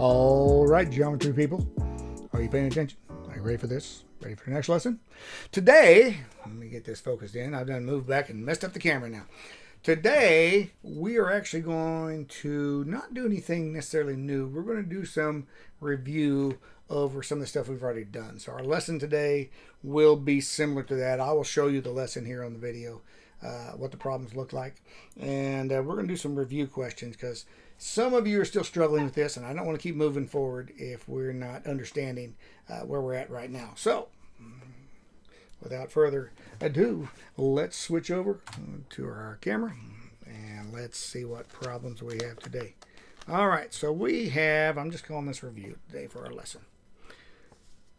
All right, geometry people, are you paying attention? Are you ready for this? Ready for the next lesson? Today, let me get this focused in. I've done moved back and messed up the camera now. Today, we are actually going to not do anything necessarily new. We're going to do some review over some of the stuff we've already done. So our lesson today will be similar to that. I will show you the lesson here on the video, what the problems look like. And we're going to do some review questions because some of you are still struggling with this, and I don't want to keep moving forward if we're not understanding where we're at right now. So, without further ado, let's switch over to our camera and let's see what problems we have today. All right, so we have, I'm just calling this review today for our lesson.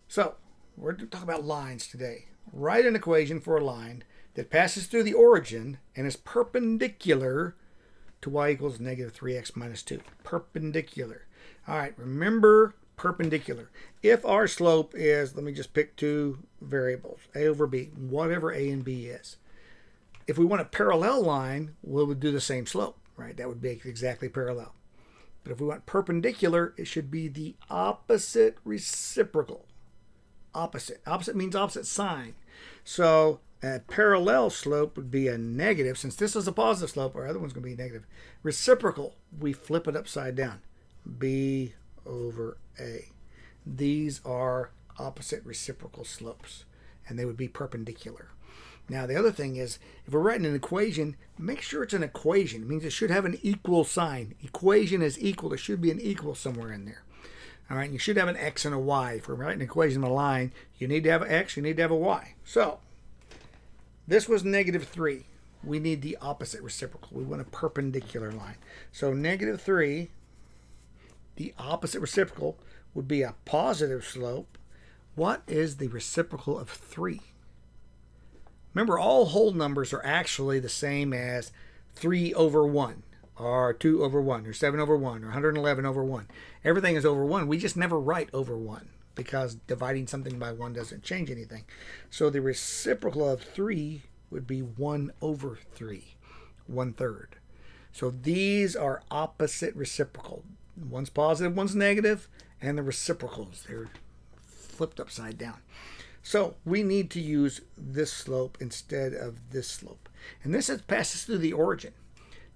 So, we're going to talk about lines today. Write an equation for a line that passes through the origin and is perpendicular to y equals negative 3x minus 2. Perpendicular. All right, remember perpendicular. If our slope is, let me just pick two variables, a over b, whatever a and b is. If we want a parallel line, we would do the same slope, right? That would be exactly parallel. But if we want perpendicular, it should be the opposite reciprocal. Opposite. Opposite means opposite sign. So a parallel slope would be a negative. Since this is a positive slope, our other one's going to be negative. Reciprocal, we flip it upside down. B over A. These are opposite reciprocal slopes, and they would be perpendicular. Now, the other thing is, if we're writing an equation, make sure it's an equation. It means it should have an equal sign. Equation is equal. There should be an equal somewhere in there. All right, you should have an x and a y. If we're writing an equation on a line, you need to have an x, you need to have a y. So, this was negative 3. We need the opposite reciprocal. We want a perpendicular line. So, negative 3, the opposite reciprocal would be a positive slope. What is the reciprocal of 3? Remember, all whole numbers are actually the same as 3 over 1, or 2 over 1, or 7 over 1, or 111 over 1. Everything is over 1. We just never write over 1 because dividing something by 1 doesn't change anything. So the reciprocal of 3 would be 1 over 3, 1/3. So these are opposite reciprocal. One's positive, one's negative, and the reciprocals, they're flipped upside down. So we need to use this slope instead of this slope. And this passes through the origin.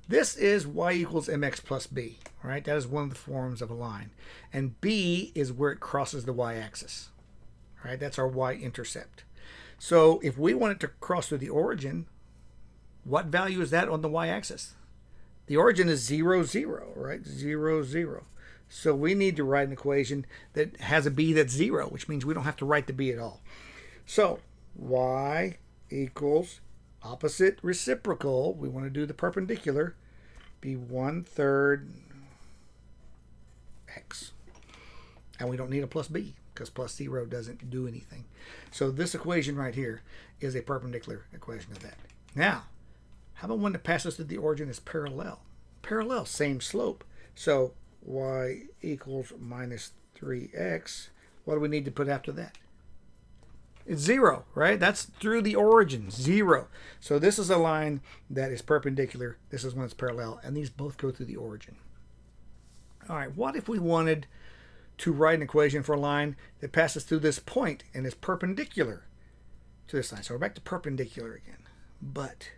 This is y equals mx plus b, right? That is one of the forms of a line. And b is where it crosses the y-axis, right? That's our y-intercept. So if we want it to cross through the origin, what value is that on the y-axis? The origin is 0, 0, right? 0, 0. So we need to write an equation that has a b that's 0, which means we don't have to write the b at all. So y equals opposite reciprocal, we want to do the perpendicular, be 1/3 x. And we don't need a plus b because plus 0 doesn't do anything. So this equation right here is a perpendicular equation of that. Now, how about one that passes through the origin is parallel? Parallel, same slope. So y equals minus 3x. What do we need to put after that? It's 0, right? That's through the origin, 0. So this is a line that is perpendicular. This is one that's parallel, and these both go through the origin. All right, what if we wanted to write an equation for a line that passes through this point and is perpendicular to this line? So we're back to perpendicular again. But,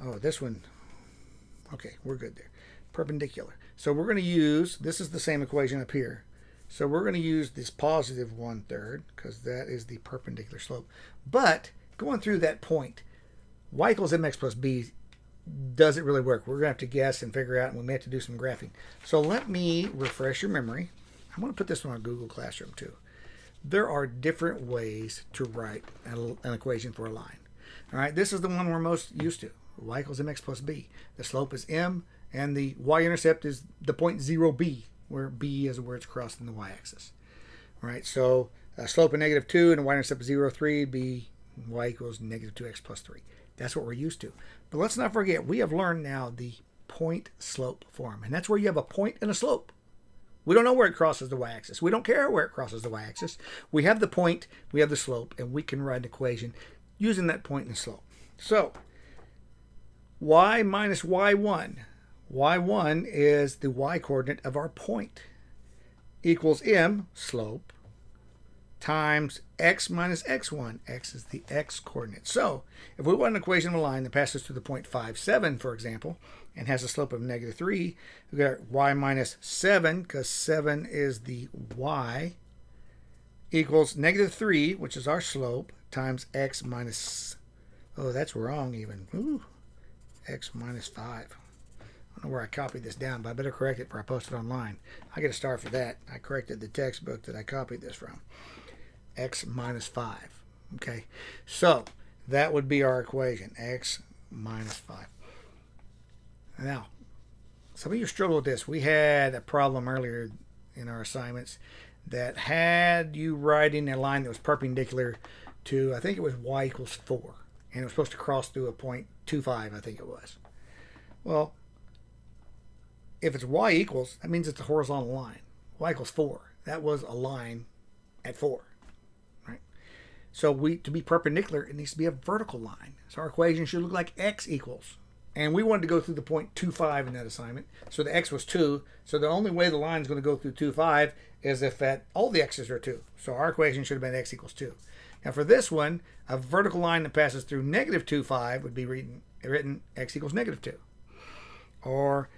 oh, this one, okay, we're good there. Perpendicular. So we're going to use, this is the same equation up here. So we're going to use this positive 1/3 because that is the perpendicular slope. But going through that point, y equals mx plus b doesn't really work. We're going to have to guess and figure out, and we may have to do some graphing. So let me refresh your memory. I'm going to put this one on Google Classroom too. There are different ways to write an equation for a line. All right, this is the one we're most used to. Y equals mx plus b. The slope is m, and the y-intercept is the point 0b, where b is where it's crossing the y-axis. All right, so a slope of negative 2 and a y-intercept of 0, 3 would be y equals negative 2x plus 3. That's what we're used to. But let's not forget, we have learned now the point-slope form, and that's where you have a point and a slope. We don't know where it crosses the y-axis. We don't care where it crosses the y-axis. We have the point, we have the slope, and we can write an equation using that point and slope. So, y minus y1. y1 is the y-coordinate of our point. equals m, slope, times x minus x1. X is the x coordinate. So if we want an equation of a line that passes through the point 5,7, for example, and has a slope of -3, we've got y minus 7, because 7 is the y, equals -3, which is our slope, times x minus, oh, that's wrong even. Ooh, x minus 5. I don't know where I copied this down, but I better correct it before I post it online. I get a star for that. I corrected the textbook that I copied this from. X minus 5. Okay, so that would be our equation, x minus 5. Now, some of you struggle with this. We had a problem earlier in our assignments that had you writing a line that was perpendicular to, I think it was y equals 4. And it was supposed to cross through a point 2,5, I think it was. Well, if it's y equals, that means it's a horizontal line. Y equals 4. That was a line at 4. Right? So to be perpendicular, it needs to be a vertical line. So our equation should look like x equals. And we wanted to go through the point 2,5 in that assignment. So the x was 2. So the only way the line is going to go through 2,5 is if all the x's are 2. So our equation should have been x equals 2. Now for this one, a vertical line that passes through -2,5 would be written x equals -2. Or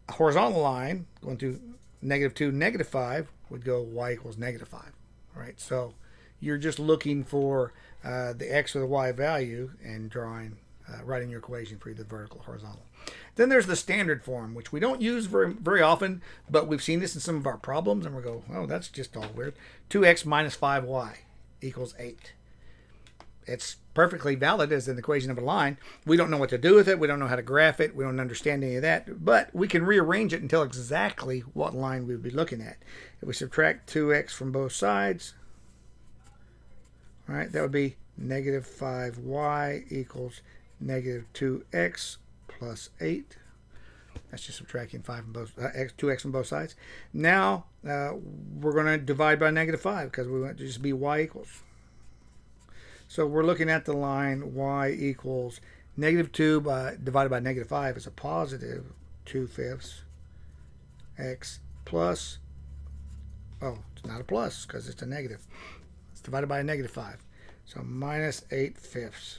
a horizontal line going through -2, -5 would go y equals -5. All right, so you're just looking for the x or the y value and writing your equation for either vertical or horizontal. Then there's the standard form, which we don't use very often, but we've seen this in some of our problems, and we go, oh, that's just all weird. 2x minus 5y equals 8. It's perfectly valid as an equation of a line. We don't know what to do with it. We don't know how to graph it. We don't understand any of that. But we can rearrange it and tell exactly what line we would be looking at. If we subtract 2x from both sides, all right, that would be -5y equals -2x plus 8. That's just subtracting 2x from both sides. Now we're going to divide by -5 because we want it to just be y equals. So we're looking at the line y equals -2 divided by -5 is a positive 2/5 x plus, oh, it's not a plus because it's a negative. It's divided by a -5. So minus 8/5.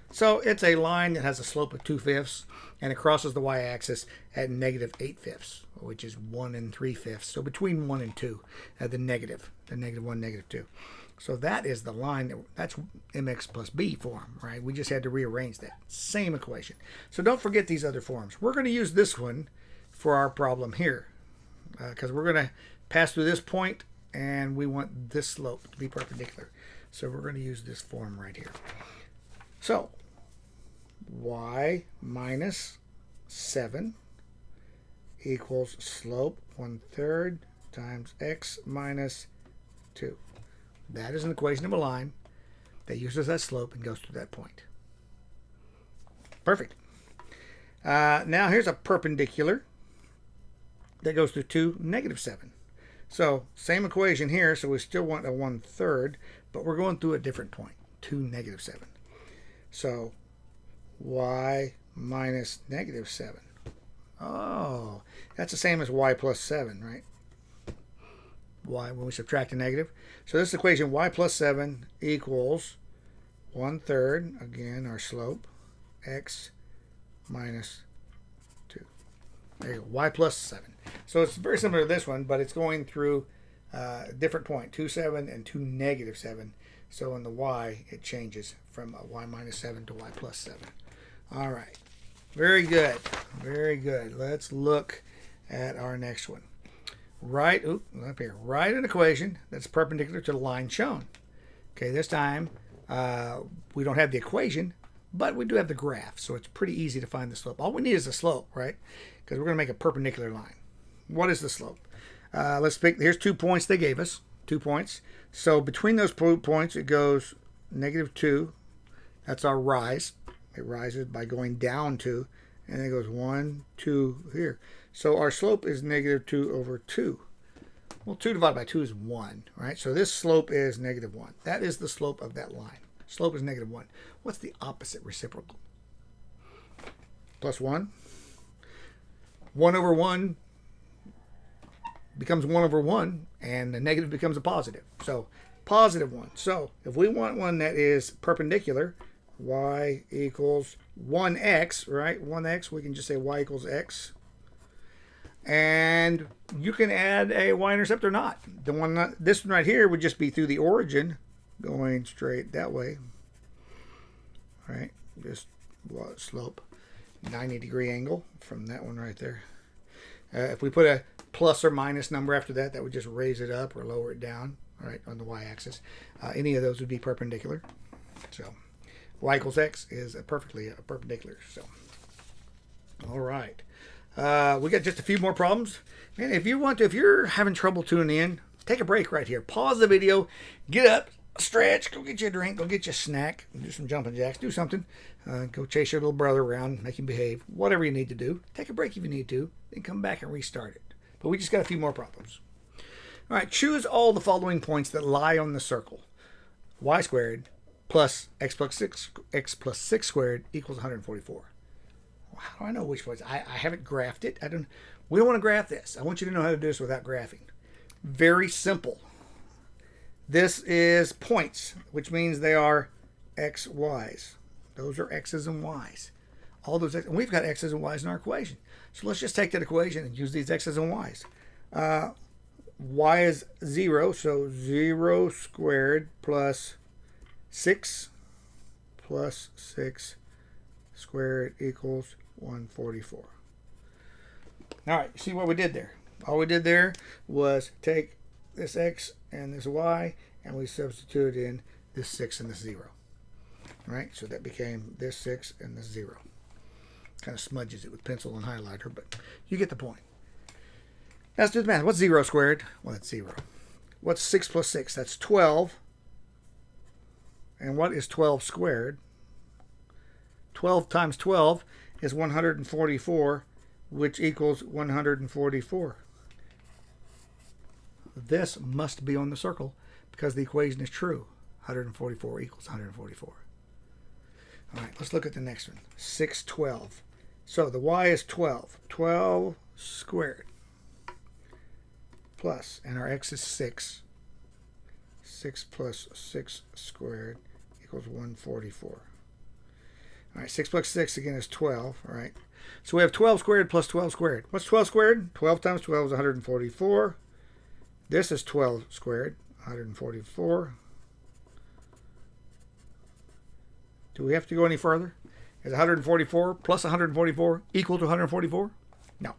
So it's a line that has a slope of 2/5 and it crosses the y-axis at -8/5, which is 1 3/5. So between 1 and 2, the negative 1, -2. So that is the line, that's mx plus b form, right? We just had to rearrange that. Same equation. So don't forget these other forms. We're going to use this one for our problem here because we're going to pass through this point and we want this slope to be perpendicular. So we're going to use this form right here. So y minus 7 equals slope 1/3 times x minus 2. That is an equation of a line that uses that slope and goes through that point. Perfect. Now here's a perpendicular that goes through 2, -7. So same equation here, so we still want a 1/3, but we're going through a different point, 2, -7. So y minus -7. Oh, that's the same as y plus 7, right? Y when we subtract a negative. So this equation, y plus 7 equals 1/3, again our slope, x minus 2. There you go, y plus 7. So it's very similar to this one, but it's going through a different point, 2, 7 and 2, -7. So in the y, it changes from y minus 7 to y plus 7. All right, very good, very good. Let's look at our next one. Write an equation that's perpendicular to the line shown. Okay, this time we don't have the equation, but we do have the graph, so it's pretty easy to find the slope. All we need is the slope, right? Because we're going to make a perpendicular line. What is the slope? Let's pick, here's 2 points they gave us, 2 points. So between those points, it goes -2. That's our rise. It rises by going down 2, and then it goes 1, 2 here. So our slope is -2/2. Well, 2 divided by 2 is 1, right? So this slope is -1. That is the slope of that line. Slope is -1. What's the opposite reciprocal? +1. 1/1 becomes 1 over 1, and the negative becomes a positive. So positive 1. So if we want one that is perpendicular, y equals 1x, right? 1x, we can just say y equals x. And you can add a y-intercept or not. This one right here would just be through the origin, going straight that way. Right? Just slope, 90-degree angle from that one right there. If we put a plus or minus number after that, that would just raise it up or lower it down, right, on the y-axis. Any of those would be perpendicular. So y equals x is perfectly perpendicular. So, all right. We got just a few more problems. Man, if you're having trouble tuning in, take a break right here. Pause the video, get up, stretch, go get you a drink, go get you a snack, do some jumping jacks, do something. Go chase your little brother around, make him behave, whatever you need to do. Take a break if you need to, then come back and restart it. But we just got a few more problems. All right, choose all the following points that lie on the circle. Y squared plus x plus 6 squared equals 144. How do I know which ones? I haven't graphed it. We don't want to graph this. I want you to know how to do this without graphing. Very simple. This is points, which means they are x, y's. Those are x's and y's. All those and we've got x's and y's in our equation. So let's just take that equation and use these x's and y's. Y is 0, so 0 squared plus 6 squared equals 144. All right, see what we did there? All we did there was take this x and this y, and we substituted in this 6 and this 0. Right? So that became this 6 and this 0. Kind of smudges it with pencil and highlighter, but you get the point. Let's do the math. What's 0 squared? Well, that's 0. What's 6 plus 6? That's 12. And what is 12 squared? 12 times 12 is 144, which equals 144. This must be on the circle because the equation is true. 144 equals 144. All right, let's look at the next one. 612. So the y is 12. 12 squared plus, and our x is 6. 6 plus 6 squared equals 144. All right, 6 plus 6 again is 12. All right, so we have 12 squared plus 12 squared. What's 12 squared? 12 times 12 is 144. This is 12 squared, 144. Do we have to go any further? Is 144 plus 144 equal to 144? No.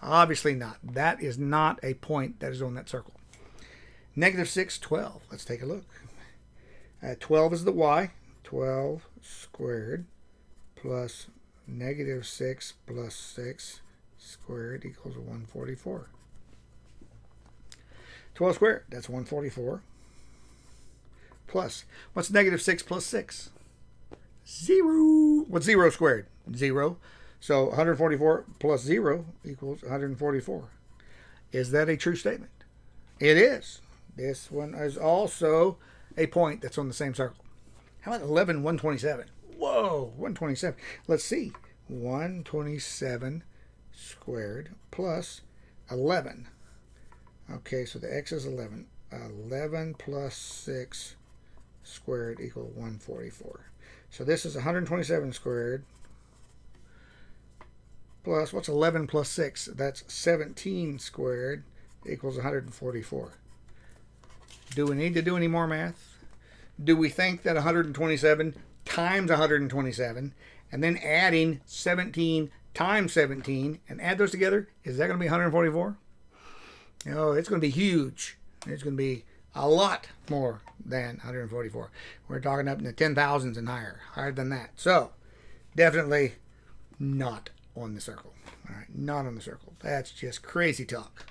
Obviously not. That is not a point that is on that circle. Negative 6, 12. Let's take a look. 12 is the y. 12 squared plus negative 6 plus 6 squared equals 144. 12 squared, that's 144. Plus, what's negative 6 plus 6? 0. What's 0 squared? 0. So 144 plus 0 equals 144. Is that a true statement? It is. This one is also a point that's on the same circle. How about 11, 127? Whoa, 127. Let's see. 127 squared plus 11. Okay, so the x is 11. 11 plus 6 squared equals 144. So this is 127 squared plus, what's 11 plus 6? That's 17 squared equals 144. Do we need to do any more math? Do we think that 127 times 127 and then adding 17 times 17 and add those together, is that going to be 144? No, it's going to be huge. It's going to be a lot more than 144. We're talking up in the 10,000s and higher than that. So, definitely not on the circle. All right, not on the circle. That's just crazy talk.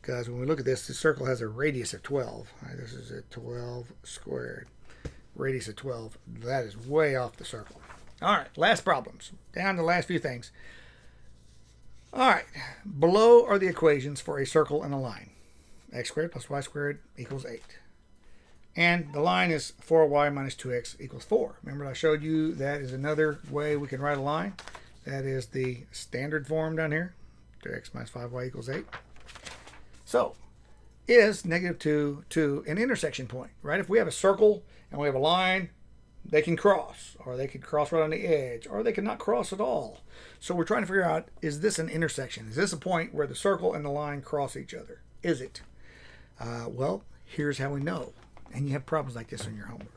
Because when we look at this, the circle has a radius of 12. All right, this is a 12 squared. Radius of 12. That is way off the circle. All right, last problems. Down to the last few things. All right, below are the equations for a circle and a line. X squared plus y squared equals 8. And the line is 4y minus 2x equals 4. Remember I showed you that is another way we can write a line. That is the standard form down here. 2x minus 5y equals 8. So, is -2 to an intersection point, right? If we have a circle and we have a line, they can cross, or they could cross right on the edge, or they could not cross at all. So we're trying to figure out, is this an intersection? Is this a point where the circle and the line cross each other? Is it? Well, here's how we know. And you have problems like this in your homework.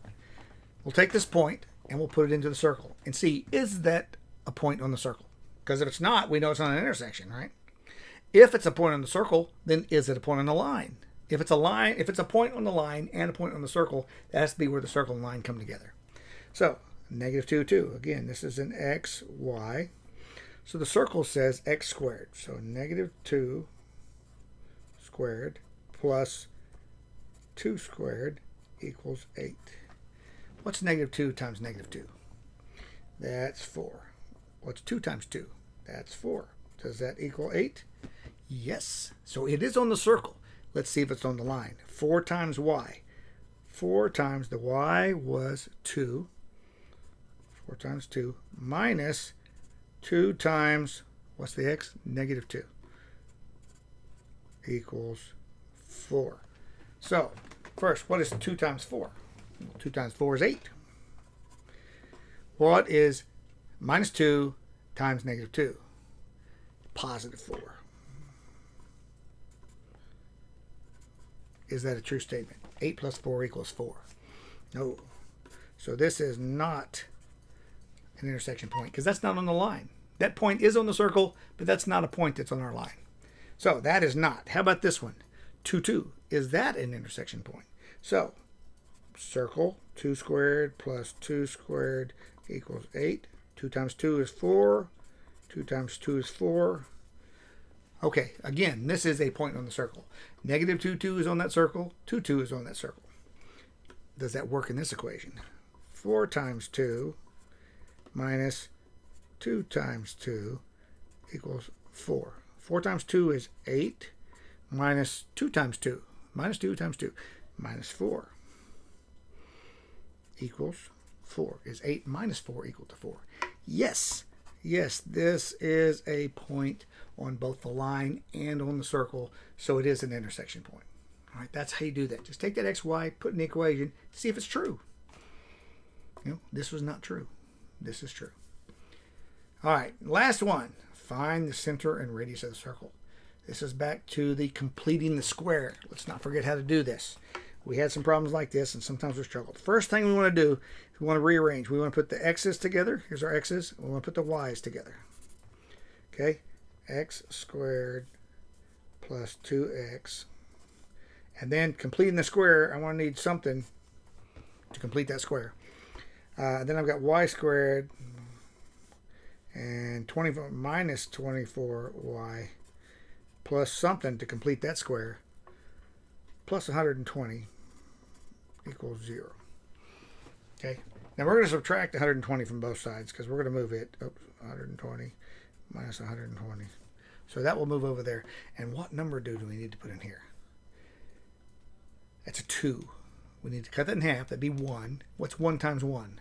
We'll take this point and we'll put it into the circle and see, is that a point on the circle? Because if it's not, we know it's not an intersection, right? If it's a point on the circle, then is it a point on the line? If it's a point on the line and a point on the circle, that has to be where the circle and line come together. So, -2, 2. Again, this is an x, y. So the circle says x squared. So -2 squared plus 2 squared equals 8. What's -2 times -2? That's 4. What's 2 times 2? That's 4. Does that equal 8? Yes. So it is on the circle. Let's see if it's on the line. 4 times y. 4 times the y was 2. 4 times 2 minus 2 times, what's the x? -2 equals 4. So, first, what is 2 times 4? Well, 2 times 4 is 8. What is -2 times -2? +4. Is that a true statement? 8 plus 4 equals 4. No. So this is not an intersection point because that's not on the line. That point is on the circle, but that's not a point that's on our line. So that is not. How about this one? 2, 2. Is that an intersection point? So circle, 2 squared plus 2 squared equals 8. 2 times 2 is 4. 2 times 2 is 4. Okay, again, this is a point on the circle. -2, 2 is on that circle. 2, 2 is on that circle. Does that work in this equation? 4 times 2 minus 2 times 2 equals 4. 4 times 2 is 8 minus 2 times 2. Minus 2 times 2 minus 4 equals 4. Is 8 minus 4 equal to 4? Yes. Yes, this is a point on both the line and on the circle, so it is an intersection point. All right, that's how you do that. Just take that x, y, put in the equation, see if it's true. You know, this was not true. This is true. All right, last one. Find the center and radius of the circle. This is back to the completing the square. Let's not forget how to do this. We had some problems like this, and sometimes we struggled. First thing we want to do is we want to rearrange. We want to put the x's together. Here's our x's. We want to put the y's together. Okay? X squared plus 2x. And then completing the square, I want to need something to complete that square. Then I've got y squared and 24 minus 24y plus something to complete that square plus 120 equals 0. Okay, now we're going to subtract 120 from both sides because we're going to move it. Oops, 120 minus 120. So that will move over there. And what number do we need to put in here? That's a 2. We need to cut that in half. That'd be 1. What's 1 times 1?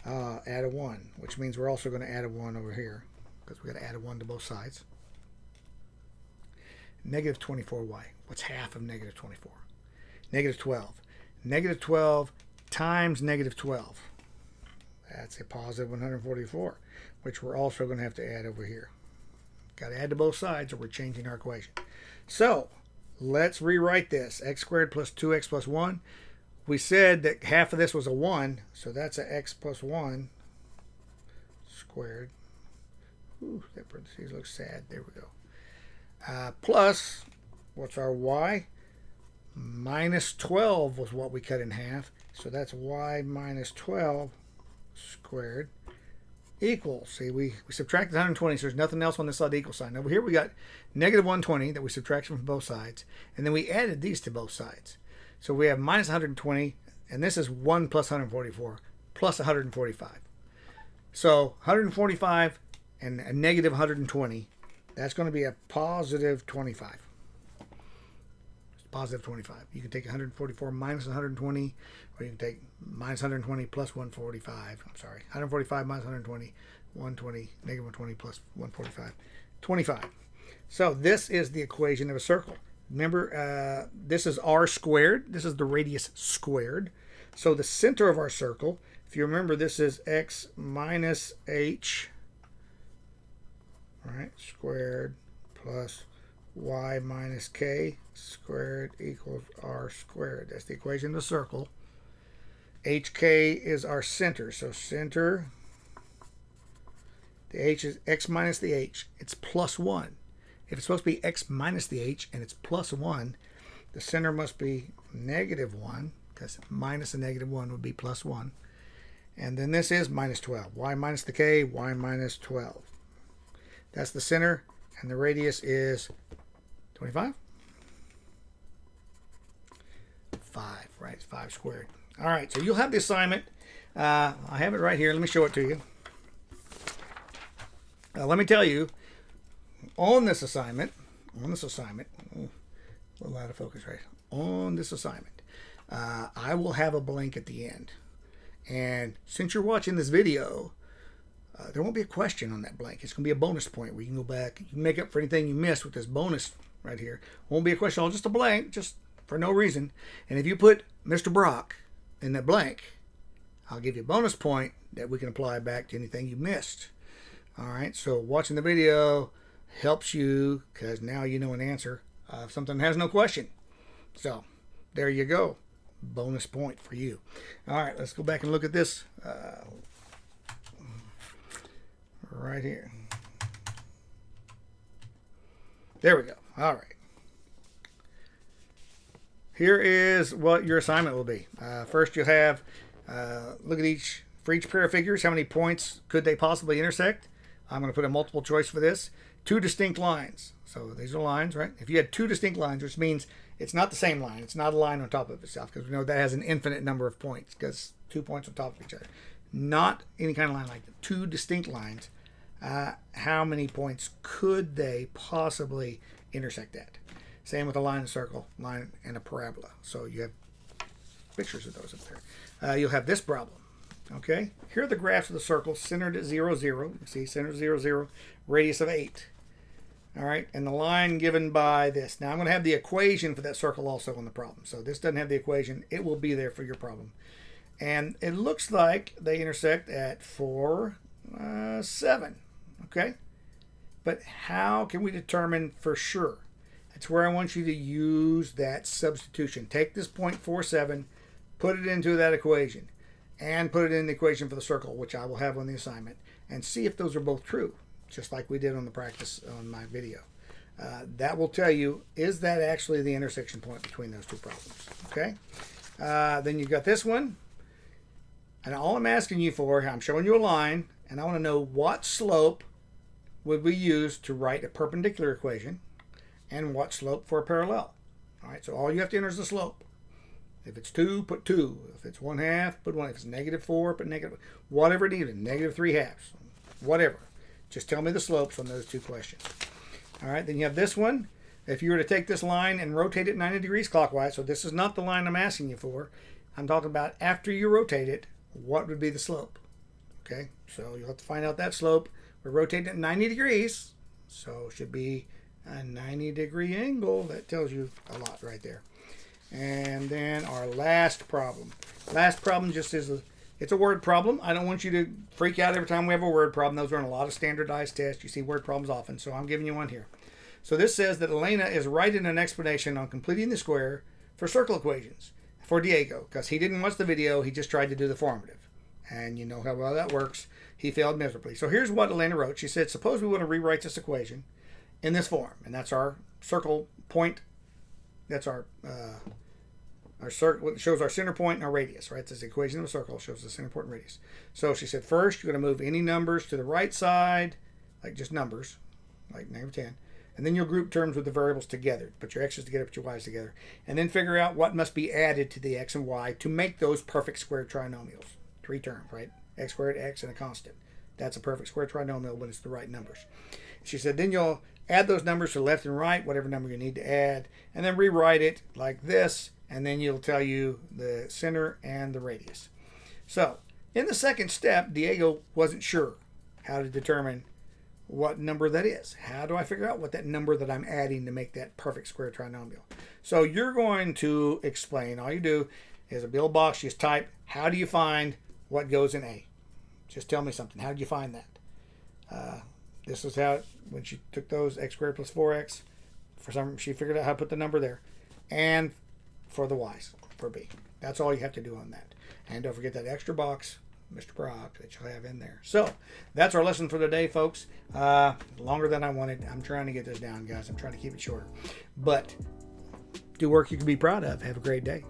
Add a 1, which means we're also going to add a 1 over here because we've got to add a 1 to both sides. Negative 24y. What's half of negative 24? Negative 12. Negative 12 times negative 12. That's a positive 144, which we're also going to have to add over here. Got to add to both sides or we're changing our equation. So let's rewrite this. X squared plus 2x plus 1. We said that half of this was a 1, so that's a x plus 1 squared. Ooh, that parentheses looks sad. There we go. Plus, what's our y? Minus 12 was what we cut in half. So that's y minus 12 squared equals. See, we subtracted 120, so there's nothing else on this side of the equal sign. Over here we got negative 120 that we subtracted from both sides. And then we added these to both sides. So we have minus 120, and this is 1 plus 144 plus 145. So 145 and a negative 120, that's going to be a positive 25. Positive 25. You can take 144 minus 120, or you can take minus 120 plus 145. I'm sorry, 145 minus 120, 120, negative 120 plus 145, 25. So this is the equation of a circle. Remember, this is r squared. This is the radius squared. So the center of our circle, if you remember, this is x minus h, right, squared plus y minus k squared equals r squared. That's the equation of the circle. hk is our center. So center, the h is x minus the h. It's plus 1. If it's supposed to be x minus the h and it's plus 1, the center must be negative 1, because minus the negative 1 would be plus 1. And then this is minus 12. Y minus the k, y minus 12. That's the center, and the radius is 25? 5, right? It's 5 squared. All right, so you'll have the assignment. I have it right here. Let me show it to you. Let me tell you, on this assignment, oh, a little out of focus, right? On this assignment, I will have a blank at the end. And since you're watching this video, there won't be a question on that blank. It's going to be a bonus point where you can go back, you can make up for anything you missed with this bonus right here. Won't be a question, just a blank, just for no reason. And if you put Mr. Brock in that blank, I'll give you a bonus point that we can apply back to anything you missed. All right, so watching the video helps you, because now you know an answer if something has no question. So there you go, bonus point for you. All right, let's go back and look at this right here. There we go. All right, here is what your assignment will be. First, you'll have look at for each pair of figures, how many points could they possibly intersect. I'm going to put a multiple choice for this. 2 distinct lines. So these are lines, right? If you had 2 distinct lines, which means it's not the same line. It's not a line on top of itself, because we know that has an infinite number of points, because 2 points on top of each other. Not any kind of line like that. 2 distinct lines. How many points could they possibly intersect at? Same with a line and circle, line and a parabola. So you have pictures of those up there. You'll have this problem. Okay, here are the graphs of the circle centered at 0, 0. You see, centered 0, 0, radius of 8. All right, and the line given by this. Now I'm going to have the equation for that circle also on the problem. So this doesn't have the equation. It will be there for your problem. And it looks like they intersect at 4, 7. Okay, but how can we determine for sure? That's where I want you to use that substitution. Take this point 4, 7, put it into that equation, and put it in the equation for the circle, which I will have on the assignment, and see if those are both true, just like we did on the practice on my video. That will tell you, is that actually the intersection point between those two problems? Okay. Then you've got this one, and all I'm asking you for, I'm showing you a line, and I want to know what slope would we use to write a perpendicular equation, and what slope for a parallel. All right, so all you have to enter is the slope. If it's 2, put 2. If it's 1/2, put 1. If it's -4, put negative. Whatever it is, -3/2. Whatever. Just tell me the slopes on those two questions. All right, then you have this one. If you were to take this line and rotate it 90 degrees clockwise, so this is not the line I'm asking you for. I'm talking about after you rotate it, what would be the slope? Okay, so you'll have to find out that slope. We're rotating it 90 degrees, so it should be a 90-degree angle. That tells you a lot right there. And then our last problem. Last problem just is it's a word problem. I don't want you to freak out every time we have a word problem. Those are in a lot of standardized tests. You see word problems often, so I'm giving you one here. So this says that Elena is writing an explanation on completing the square for circle equations for Diego, because he didn't watch the video. He just tried to do the formative. And you know how well that works. He failed miserably. So here's what Elena wrote. She said, suppose we want to rewrite this equation in this form. And that's our circle point. That's our circle, shows our center point and our radius, right? This equation of a circle shows the center point and radius. So she said, first, you're going to move any numbers to the right side, like just numbers, like -10. And then you'll group terms with the variables together. Put your x's together, put your y's together. And then figure out what must be added to the x and y to make those perfect square trinomials. 3 terms, right? X squared, x, and a constant. That's a perfect square trinomial when it's the right numbers. She said, then you'll add those numbers to left and right, whatever number you need to add, and then rewrite it like this, and then you'll tell you the center and the radius. So, in the second step, Diego wasn't sure how to determine what number that is. How do I figure out what that number that I'm adding to make that perfect square trinomial? So you're going to explain. All you do is a build box. You just type, how do you find what goes in A? Just tell me something. How did you find that? This is how, when she took those x squared plus 4x, for some, she figured out how to put the number there. And for the y's, for B. That's all you have to do on that. And don't forget that extra box, Mr. Brock, that you'll have in there. So that's our lesson for today, folks. Longer than I wanted. I'm trying to get this down, guys. I'm trying to keep it shorter. But do work you can be proud of. Have a great day.